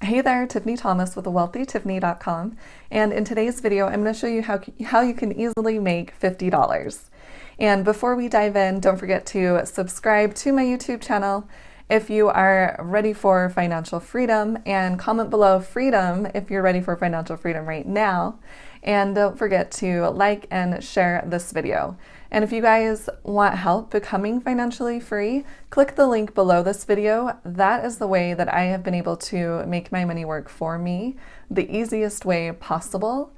Hey there, Tiffany Thomas with wealthytiffany.com, and in today's video I'm going to show you how you can easily make $50. And before we dive in, don't forget to subscribe to my YouTube channel if you are ready for financial freedom, and comment below freedom if you're ready for financial freedom right now. And don't forget to like and share this video. And if you guys want help becoming financially free, click the link below this video. That is the way that I have been able to make my money work for me, the easiest way possible.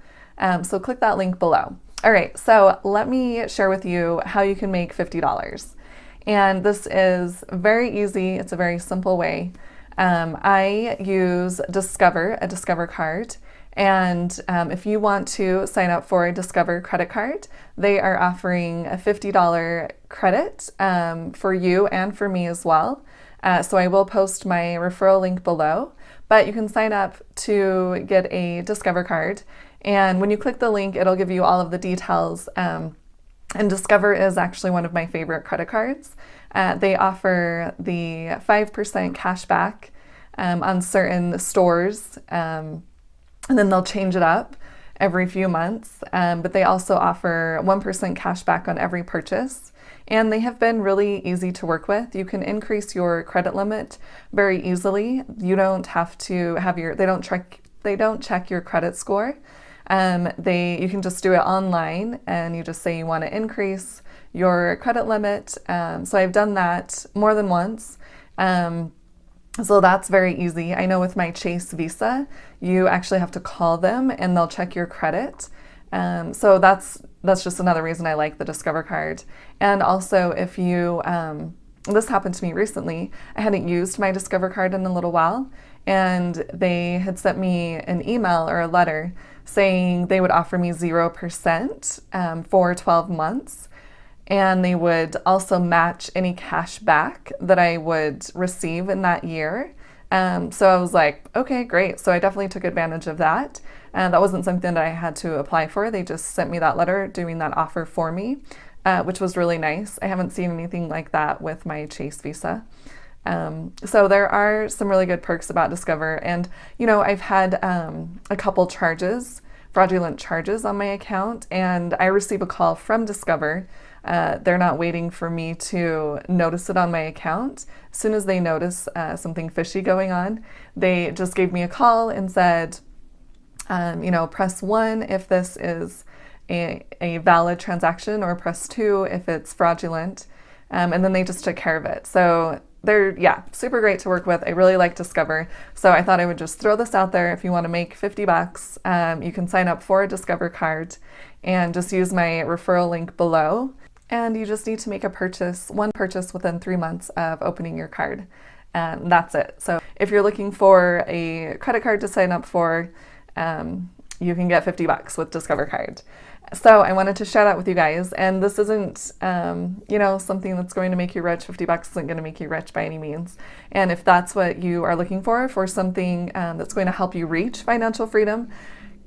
So click that link below. All right, so let me share with you how you can make $50. And this is very easy. It's a very simple way. I use a Discover card. And if you want to sign up for a Discover credit card, they are offering a $50 credit for you and for me as well. So I will post my referral link below, but you can sign up to get a Discover card. And when you click the link, it'll give you all of the details. And Discover is actually one of my favorite credit cards. They offer the 5% cash back on certain stores. And then they'll change it up every few months. But they also offer 1% cash back on every purchase. And they have been really easy to work with. You can increase your credit limit very easily. You don't have to have they don't check your credit score. You can just do it online, and you just say you want to increase your credit limit. So I've done that more than once. So that's very easy. I know with my Chase Visa, you actually have to call them and they'll check your credit. So that's just another reason I like the Discover card. And also if you, this happened to me recently, I hadn't used my Discover card in a little while, and they had sent me an email or a letter saying they would offer me 0% for 12 months. And they would also match any cash back that I would receive in that year. So I was like, okay, great. So I definitely took advantage of that. And that wasn't something that I had to apply for. They just sent me that letter doing that offer for me, which was really nice. I haven't seen anything like that with my Chase Visa. So there are some really good perks about Discover. And, you know, I've had a couple fraudulent charges on my account, and I receive a call from Discover. They're not waiting for me to notice it on my account. As soon as they notice something fishy going on, they just gave me a call and said, press 1 if this is a valid transaction, or press 2 if it's fraudulent. And then they just took care of it. So they're, super great to work with. I really like Discover. So I thought I would just throw this out there. If you want to make $50, you can sign up for a Discover card and just use my referral link below. And you just need to make one purchase within 3 months of opening your card. And that's it. So if you're looking for a credit card to sign up for, you can get $50 with Discover card. So I wanted to share that with you guys. And this isn't, something that's going to make you rich. $50 isn't going to make you rich by any means. And if that's what you are looking for something that's going to help you reach financial freedom,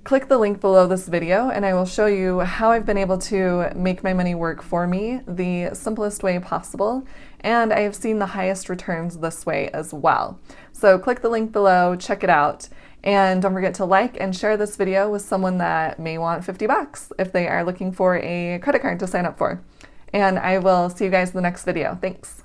click the link below this video and I will show you how I've been able to make my money work for me the simplest way possible. And I have seen the highest returns this way as well. So click the link below, check it out. And don't forget to like and share this video with someone that may want $50 if they are looking for a credit card to sign up for. And I will see you guys in the next video. Thanks.